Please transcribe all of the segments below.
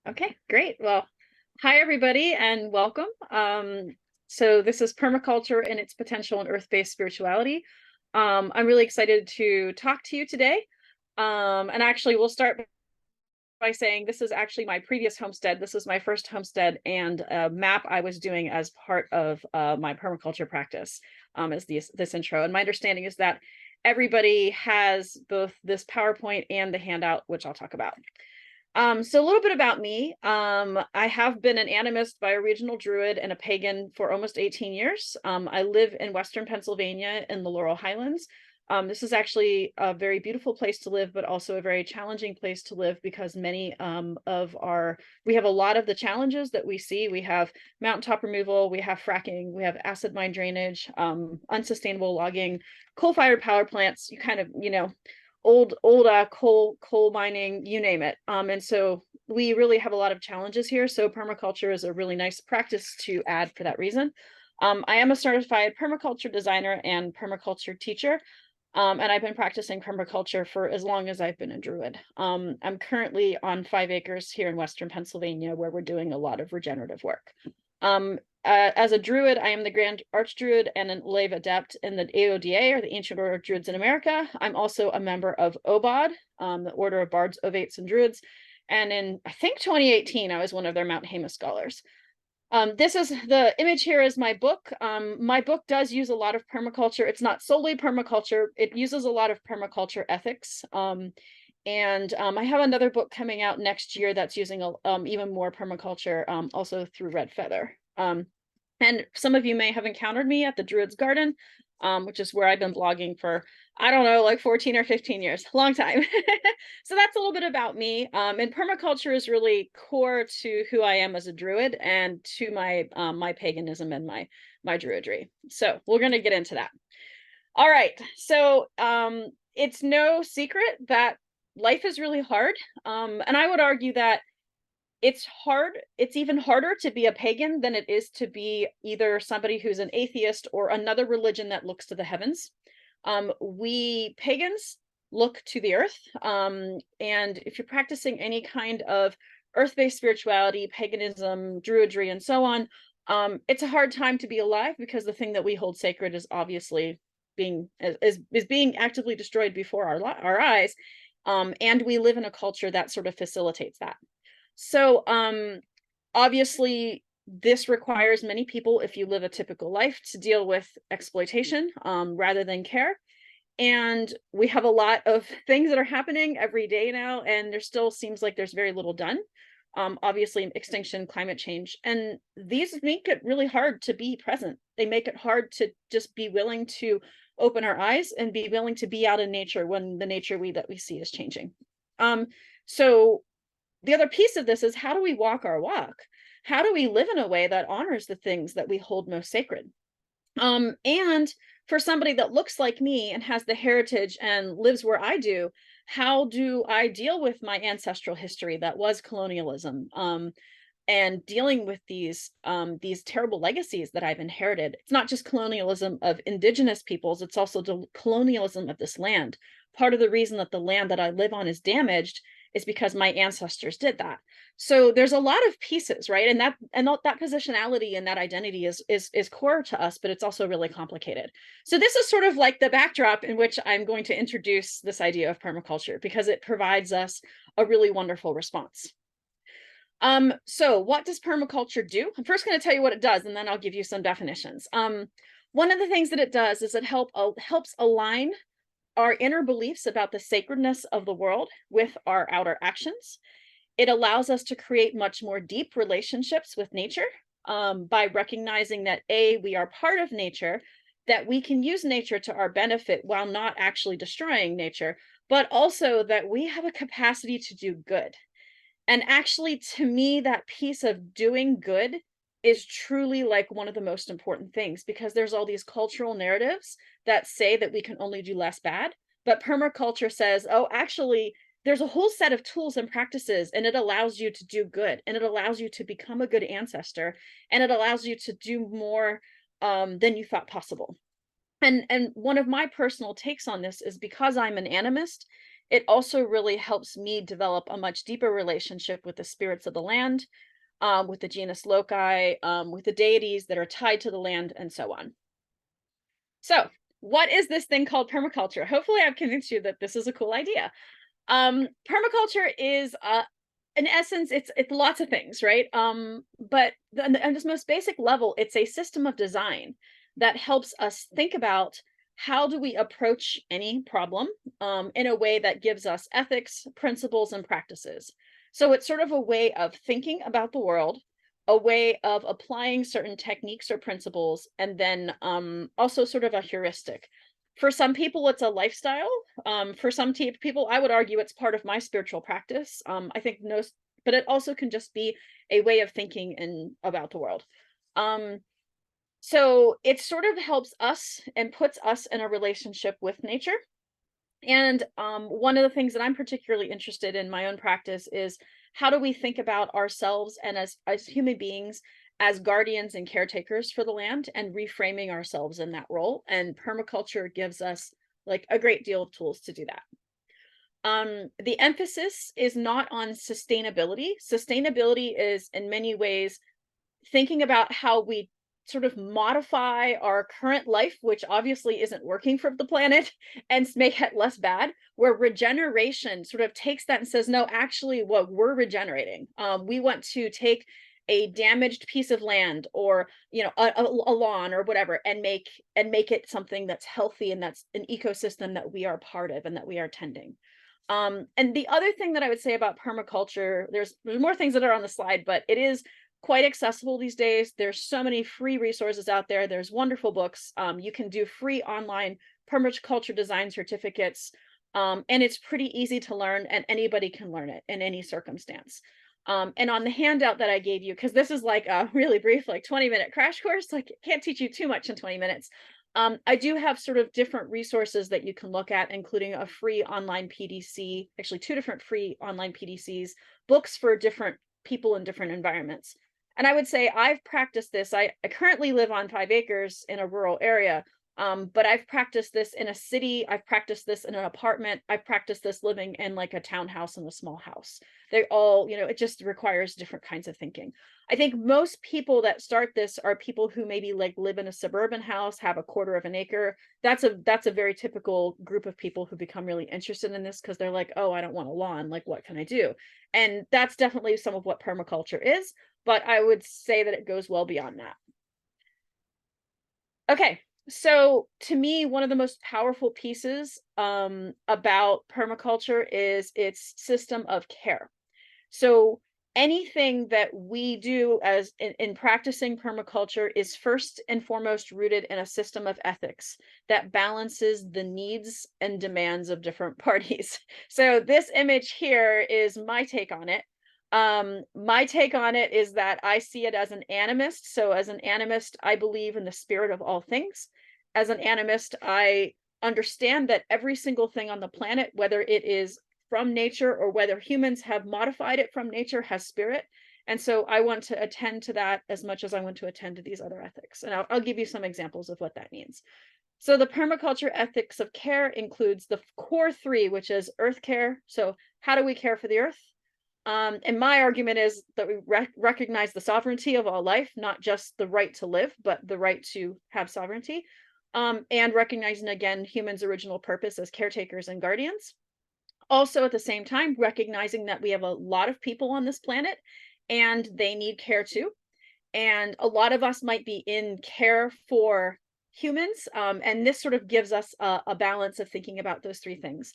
Okay, great. Well, hi everybody and welcome. So this is permaculture and its potential in earth-based spirituality. I'm really excited to talk to you today. And actually we'll start by saying this is actually my previous homestead. This is my first homestead and a map I was doing as part of my permaculture practice as this intro. And my understanding is that everybody has both this PowerPoint and the handout, which I'll talk about. So a little bit about me. I have been an animist by a regional Druid and a pagan for almost 18 years. I live in Western Pennsylvania in the Laurel Highlands. This is actually a very beautiful place to live, but also a very challenging place to live because we have a lot of the challenges that we see. We have mountaintop removal, we have fracking, we have acid mine drainage, unsustainable logging, coal-fired power plants, old coal mining, you name it. And so we really have a lot of challenges here. So permaculture is a really nice practice to add for that reason. I am a certified permaculture designer and permaculture teacher. And I've been practicing permaculture for as long as I've been a Druid. I'm currently on 5 acres here in Western Pennsylvania where we're doing a lot of regenerative work. As a Druid, I am the Grand Archdruid and an Adept in the AODA, or the Ancient Order of Druids in America. I'm also a member of OBOD, the Order of Bards, Ovates, and Druids. And in, I think, 2018, I was one of their Mount Haema scholars. The image here is my book. My book does use a lot of permaculture. It's not solely permaculture. It uses a lot of permaculture ethics. I have another book coming out next year that's using even more permaculture, also through Red Feather. And some of you may have encountered me at the Druids Garden, which is where I've been blogging for, I don't know, like 14 or 15 years, long time. So that's a little bit about me. And permaculture is really core to who I am as a Druid and to my paganism and my Druidry. So we're going to get into that. All right. So it's no secret that life is really hard. And I would argue that it's even harder to be a pagan than it is to be either somebody who's an atheist or another religion that looks to the heavens. We pagans look to the earth. And if you're practicing any kind of earth-based spirituality, paganism, druidry, and so on, it's a hard time to be alive because the thing that we hold sacred is obviously being actively destroyed before our eyes. And we live in a culture that sort of facilitates that. So obviously, this requires many people, if you live a typical life, to deal with exploitation rather than care. And we have a lot of things that are happening every day now, and there still seems like there's very little done. Obviously, extinction, climate change, and these make it really hard to be present. They make it hard to just be willing to open our eyes and be willing to be out in nature when the nature that we see is changing. So the other piece of this is, how do we walk our walk? How do we live in a way that honors the things that we hold most sacred? And for somebody that looks like me and has the heritage and lives where I do, how do I deal with my ancestral history that was colonialism? And dealing with these terrible legacies that I've inherited. It's not just colonialism of indigenous peoples, it's also the colonialism of this land. Part of the reason that the land that I live on is damaged is because my ancestors did that. So there's a lot of pieces, right? And that positionality and that identity is core to us, but it's also really complicated. So this is sort of like the backdrop in which I'm going to introduce this idea of permaculture, because it provides us a really wonderful response. So what does permaculture do? I'm first going to tell you what it does, and then I'll give you some definitions. One of the things that it does is it helps align our inner beliefs about the sacredness of the world with our outer actions. It allows us to create much more deep relationships with nature by recognizing that we are part of nature, that we can use nature to our benefit while not actually destroying nature, but also that we have a capacity to do good. And actually, to me, that piece of doing good is truly like one of the most important things, because there's all these cultural narratives that say that we can only do less bad. But permaculture says, oh, actually, there's a whole set of tools and practices, and it allows you to do good, and it allows you to become a good ancestor, and it allows you to do more than you thought possible. And one of my personal takes on this is, because I'm an animist it also really helps me develop a much deeper relationship with the spirits of the land, with the genus loci, with the deities that are tied to the land, and so on. So, what is this thing called permaculture? Hopefully, I've convinced you that this is a cool idea. Permaculture is, in essence, it's lots of things, right? But on this most basic level, it's a system of design that helps us think about how do we approach any problem in a way that gives us ethics, principles, and practices. So it's sort of a way of thinking about the world, a way of applying certain techniques or principles, and then also sort of a heuristic. For some people, it's a lifestyle. For some people, I would argue it's part of my spiritual practice. I think no, but it also can just be a way of thinking and about the world. So it sort of helps us and puts us in a relationship with nature. And one of the things that I'm particularly interested in my own practice is how do we think about ourselves and as human beings as guardians and caretakers for the land and reframing ourselves in that role. And permaculture gives us like a great deal of tools to do that. The emphasis is not on sustainability. Sustainability is in many ways thinking about how we sort of modify our current life, which obviously isn't working for the planet, and make it less bad, where regeneration sort of takes that and says, no, actually, what we're regenerating. We want to take a damaged piece of land or a lawn or whatever and make it something that's healthy and that's an ecosystem that we are part of and that we are tending. And the other thing that I would say about permaculture, there's more things that are on the slide, but it is quite accessible these days. There's so many free resources out there. There's wonderful books. You can do free online permaculture design certificates. And it's pretty easy to learn and anybody can learn it in any circumstance. And on the handout that I gave you, because this is like a really brief, like 20-minute crash course, like can't teach you too much in 20 minutes. I do have sort of different resources that you can look at, including a free online PDC, actually 2 different free online PDCs, books for different people in different environments. And I would say I've practiced this. I currently live on 5 acres in a rural area, but I've practiced this in a city. I've practiced this in an apartment. I've practiced this living in like a townhouse and a small house. They all, it just requires different kinds of thinking. I think most people that start this are people who maybe like live in a suburban house, have a quarter of an acre. That's a very typical group of people who become really interested in this because they're like, oh, I don't want a lawn. Like, what can I do? And that's definitely some of what permaculture is, but I would say that it goes well beyond that. Okay, so to me, one of the most powerful pieces about permaculture is its system of care. So anything that we do as in practicing permaculture is first and foremost rooted in a system of ethics that balances the needs and demands of different parties. So this image here is my take on it. My take on it is that I see it as an animist. So as an animist, I believe in the spirit of all things. As an animist, I understand that every single thing on the planet, whether it is from nature or whether humans have modified it from nature, has spirit. And so I want to attend to that as much as I want to attend to these other ethics. And I'll give you some examples of what that means. So the permaculture ethics of care includes the core 3, which is earth care. So how do we care for the earth? And my argument is that we recognize the sovereignty of all life, not just the right to live, but the right to have sovereignty. And recognizing, again, humans' original purpose as caretakers and guardians. Also, at the same time, recognizing that we have a lot of people on this planet and they need care too. And a lot of us might be in care for humans. And this sort of gives us a balance of thinking about those 3 things.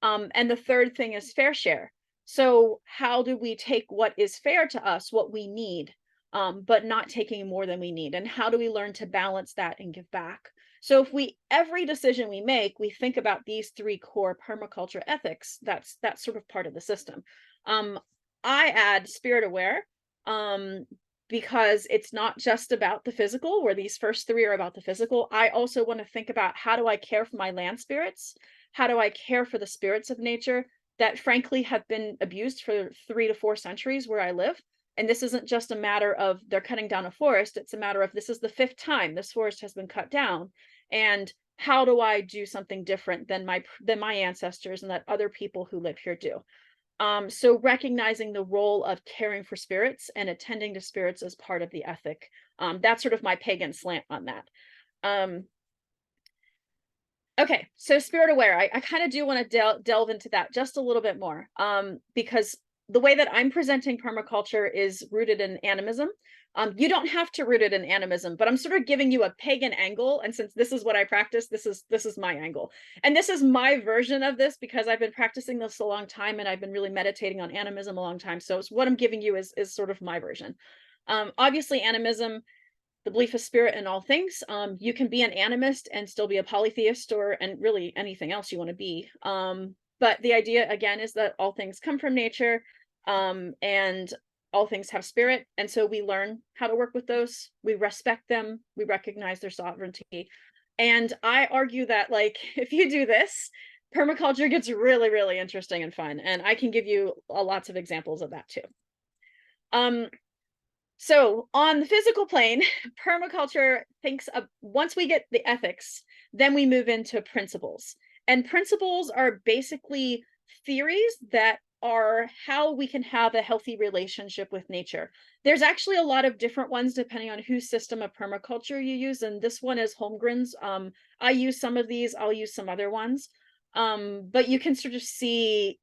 And the third thing is fair share. So how do we take what is fair to us, what we need, but not taking more than we need? And how do we learn to balance that and give back? So if every decision we make, we think about these 3 core permaculture ethics, that's sort of part of the system. I add spirit aware because it's not just about the physical, where these first 3 are about the physical. I also want to think about how do I care for my land spirits? How do I care for the spirits of nature that frankly have been abused for 3 to 4 centuries where I live? And this isn't just a matter of they're cutting down a forest. It's a matter of this is the 5th time this forest has been cut down. And how do I do something different than my ancestors and that other people who live here do? So recognizing the role of caring for spirits and attending to spirits as part of the ethic. That's sort of my pagan slant on that. Um, okay, so spirit aware. I kind of do want to delve into that just a little bit more, because the way that I'm presenting permaculture is rooted in animism. You don't have to root it in animism, but I'm sort of giving you a pagan angle. And since this is what I practice, this is my angle. And this is my version of this because I've been practicing this a long time and I've been really meditating on animism a long time. So what I'm giving you is sort of my version. Obviously, animism, the belief of spirit in all things. You can be an animist and still be a polytheist and really anything else you want to be. But the idea again is that all things come from nature, and all things have spirit. And so we learn how to work with those. We respect them. We recognize their sovereignty. And I argue that, like, if you do this, permaculture gets really, really interesting and fun. And I can give you lots of examples of that too. So on the physical plane, permaculture thinks of, once we get the ethics, then we move into principles. And principles are basically theories that are how we can have a healthy relationship with nature. There's actually a lot of different ones depending on whose system of permaculture you use. And this one is Holmgren's. I use some of these, I'll use some other ones. But you can sort of see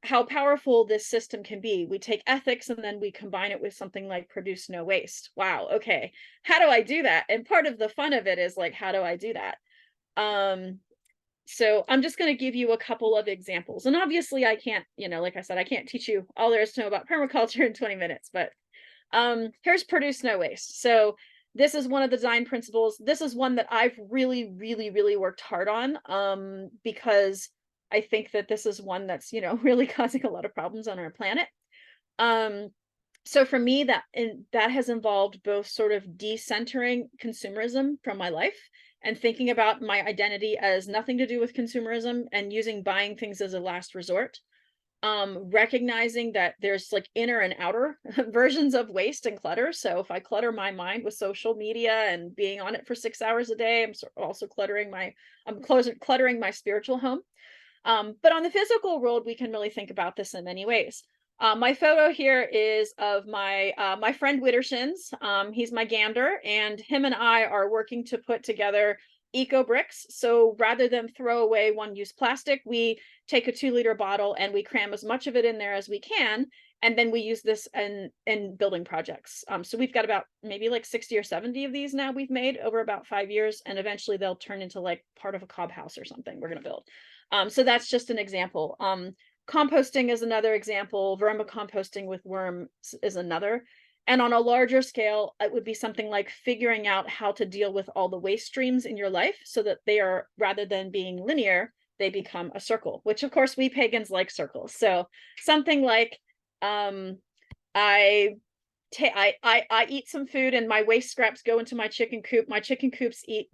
how powerful this system can be. We take ethics and then we combine it with something like produce no waste. Wow, okay. How do I do that? And part of the fun of it is like, how do I do that? So I'm just going to give you a couple of examples. And obviously I can't, like I said, I can't teach you all there is to know about permaculture in 20 minutes, but here's produce no waste. So this is one of the design principles. This is one that I've really, really, really worked hard on, because I think that this is one that's, really causing a lot of problems on our planet. So for me, that has involved both sort of decentering consumerism from my life and thinking about my identity as nothing to do with consumerism and using buying things as a last resort. Recognizing that there's like inner and outer versions of waste and clutter. So if I clutter my mind with social media and being on it for 6 hours a day, I'm also cluttering my spiritual home. But on the physical world, we can really think about this in many ways. My photo here is of my friend Wittershins. He's my gander, and him and I are working to put together eco bricks. So rather than throw away one-use plastic, we take a 2-liter bottle and we cram as much of it in there as we can. And then we use this in building projects. So we've got about maybe like 60 or 70 of these now we've made over about 5 years. And eventually they'll turn into like part of a cob house or something we're going to build. So that's just an example. Composting is another example. Vermicomposting with worms is another. And on a larger scale, it would be something like figuring out how to deal with all the waste streams in your life so that they are, rather than being linear, they become a circle, which of course we pagans like circles. So something like I eat some food and my waste scraps go into my chicken coop. My chickens eat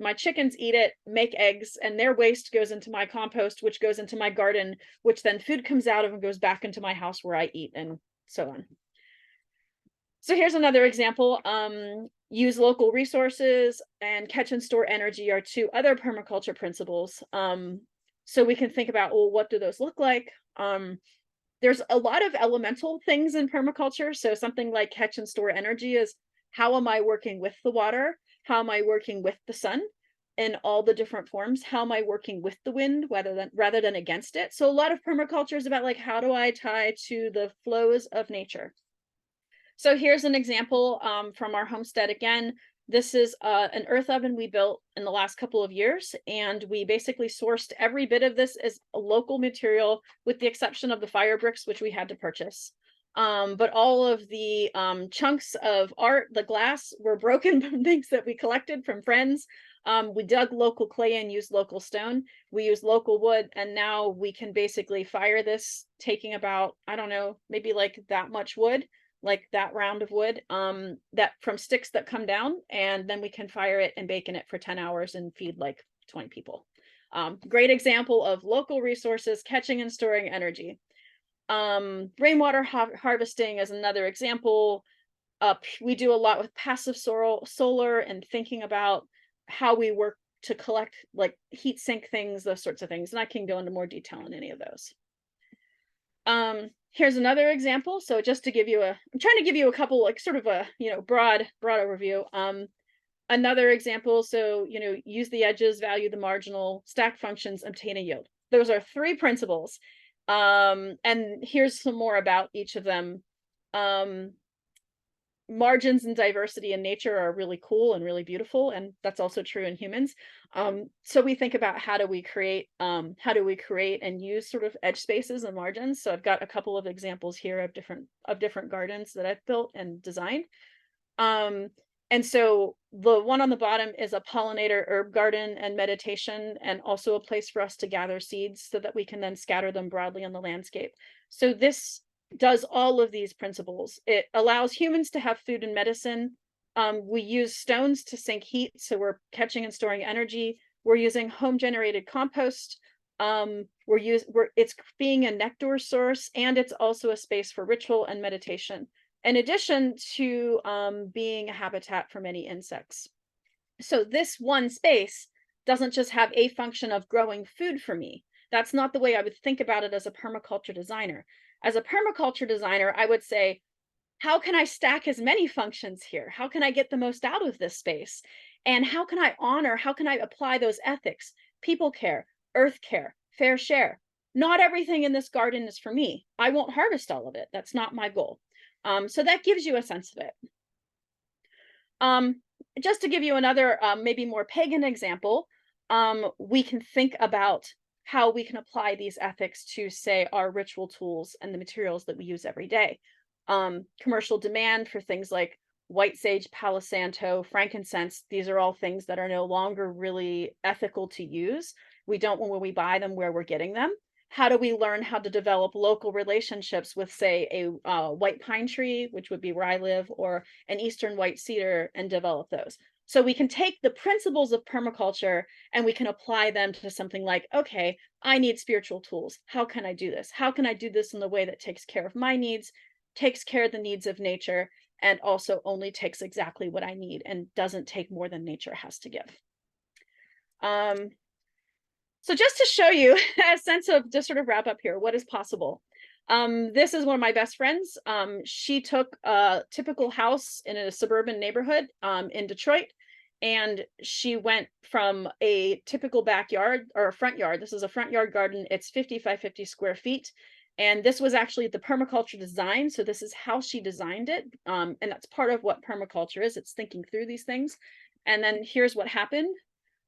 it, make eggs, and their waste goes into my compost, which goes into my garden, which then food comes out of and goes back into my house where I eat, and so on. So here's another example. Use local resources and catch and store energy are 2 other permaculture principles. So we can think about, well, what do those look like? There's a lot of elemental things in permaculture. So something like catch and store energy is, how am I working with the water? How am I working with the sun in all the different forms? How am I working with the wind rather than against it? So a lot of permaculture is about like, how do I tie to the flows of nature? So here's an example from our homestead again. This is an earth oven we built in the last couple of years, and we basically sourced every bit of this as a local material, with the exception of the fire bricks, which we had to purchase. But all of the chunks of art, the glass, were broken from things that we collected from friends. We dug local clay and used local stone. We used local wood, and now we can basically fire this, taking about, I don't know, maybe like that much wood, like that round of wood, that from sticks that come down, and then we can fire it and bake in it for 10 hours and feed like 20 people. Great example of local resources catching and storing energy. Rainwater harvesting is another example. We do a lot with passive solar and thinking about how we work to collect, like heat sink things, those sorts of things. And I can go into more detail on any of those. Here's another example. So just to give you I'm trying to give you a couple, like sort of a, broad overview. Another example. So, use the edges, value the marginal, stack functions, obtain a yield. Those are 3 principles. And here's some more about each of them. Margins and diversity in nature are really cool and really beautiful, and that's also true in humans. So we think about how do we create and use sort of edge spaces and margins. So I've got a couple of examples here of different gardens that I've built and designed. And so the one on the bottom is a pollinator herb garden and meditation, and also a place for us to gather seeds so that we can then scatter them broadly on the landscape. So this does all of these principles. It allows humans to have food and medicine. We use stones to sink heat, so we're catching and storing energy. We're using home generated compost. It's being a nectar source, and it's also a space for ritual and meditation, in addition to being a habitat for many insects. So this one space doesn't just have a function of growing food for me. That's not the way I would think about it as a permaculture designer. As a permaculture designer, I would say, how can I stack as many functions here? How can I get the most out of this space? And how can I apply those ethics, people care, earth care, fair share? Not everything in this garden is for me. I won't harvest all of it. That's not my goal. So that gives you a sense of it. Just to give you another, maybe more pagan example, we can think about how we can apply these ethics to, say, our ritual tools and the materials that we use every day. Commercial demand for things like white sage, palo santo, frankincense, these are all things that are no longer really ethical to use. We don't, when we buy them, where we're getting them. How do we learn how to develop local relationships with, say, a white pine tree, which would be where I live, or an eastern white cedar, and develop those? So we can take the principles of permaculture and we can apply them to something like, okay, I need spiritual tools. How can I do this? How can I do this in the way that takes care of my needs, takes care of the needs of nature, and also only takes exactly what I need and doesn't take more than nature has to give? So just to show you a sense of, just sort of wrap up here, what is possible. This is one of my best friends. She took a typical house in a suburban neighborhood in Detroit, and she went from a typical backyard or a front yard. This is a front yard garden. It's 50 by 50 square feet. And this was actually the permaculture design. So this is how she designed it. And that's part of what permaculture is. It's thinking through these things. And then here's what happened.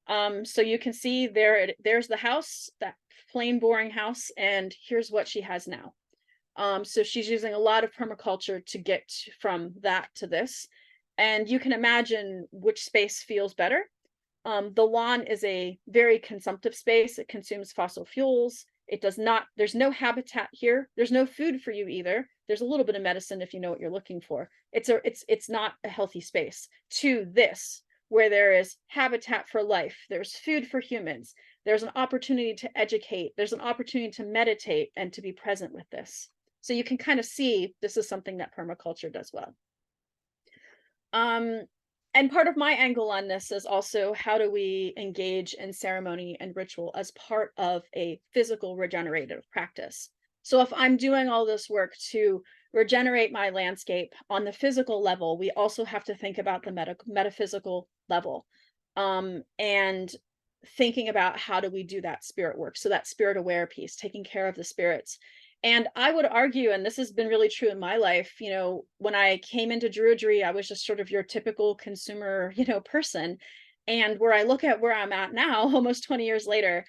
So you can see there's the house, that plain boring house, and here's what she has now. So she's using a lot of permaculture to get from that to this. And you can imagine which space feels better. The lawn is a very consumptive space. It consumes fossil fuels. It does not, there's no habitat here. There's no food for you either. There's a little bit of medicine if you know what you're looking for. It's not a healthy space. To this, where there is habitat for life, there's food for humans, there's an opportunity to educate, there's an opportunity to meditate and to be present with this. So you can kind of see this is something that permaculture does well. And part of my angle on this is also, how do we engage in ceremony and ritual as part of a physical regenerative practice? So if I'm doing all this work to regenerate my landscape on the physical level, we also have to think about the metaphysical level, and thinking about how do we do that spirit work. So that spirit aware piece, taking care of the spirits. And I would argue, and this has been really true in my life, when I came into Druidry, I was just sort of your typical consumer, person. And where I look at where I'm at now, almost 20 years later,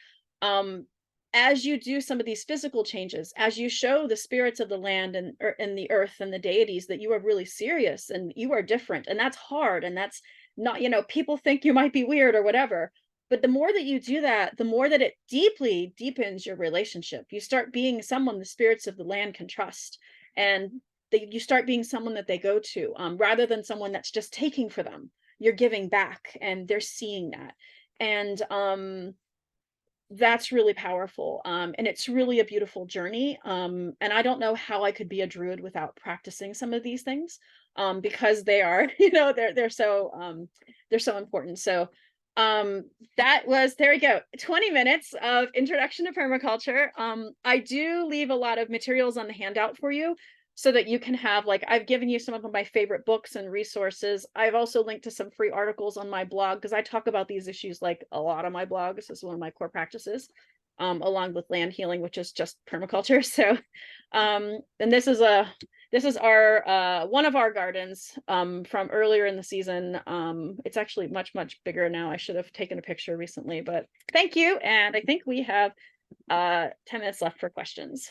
as you do some of these physical changes, as you show the spirits of the land and the earth and the deities that you are really serious and you are different, and that's hard, and that's not, people think you might be weird or whatever. But the more that you do that, the more that it deeply deepens your relationship. You start being someone the spirits of the land can trust, and you start being someone that they go to, rather than someone that's just taking for them. You're giving back, and they're seeing that. And that's really powerful. And it's really a beautiful journey. And I don't know how I could be a Druid without practicing some of these things, because they are, they're so important. So That was, there we go, 20 minutes of introduction to permaculture. I do leave a lot of materials on the handout for you so that you can have, like, I've given you some of my favorite books and resources. I've also linked to some free articles on my blog because I talk about these issues like a lot on my blog. This is one of my core practices, along with land healing, which is just permaculture. So, and this is our one of our gardens from earlier in the season. It's actually much bigger now. I should have taken a picture recently, but thank you. And I think we have 10 minutes left for questions.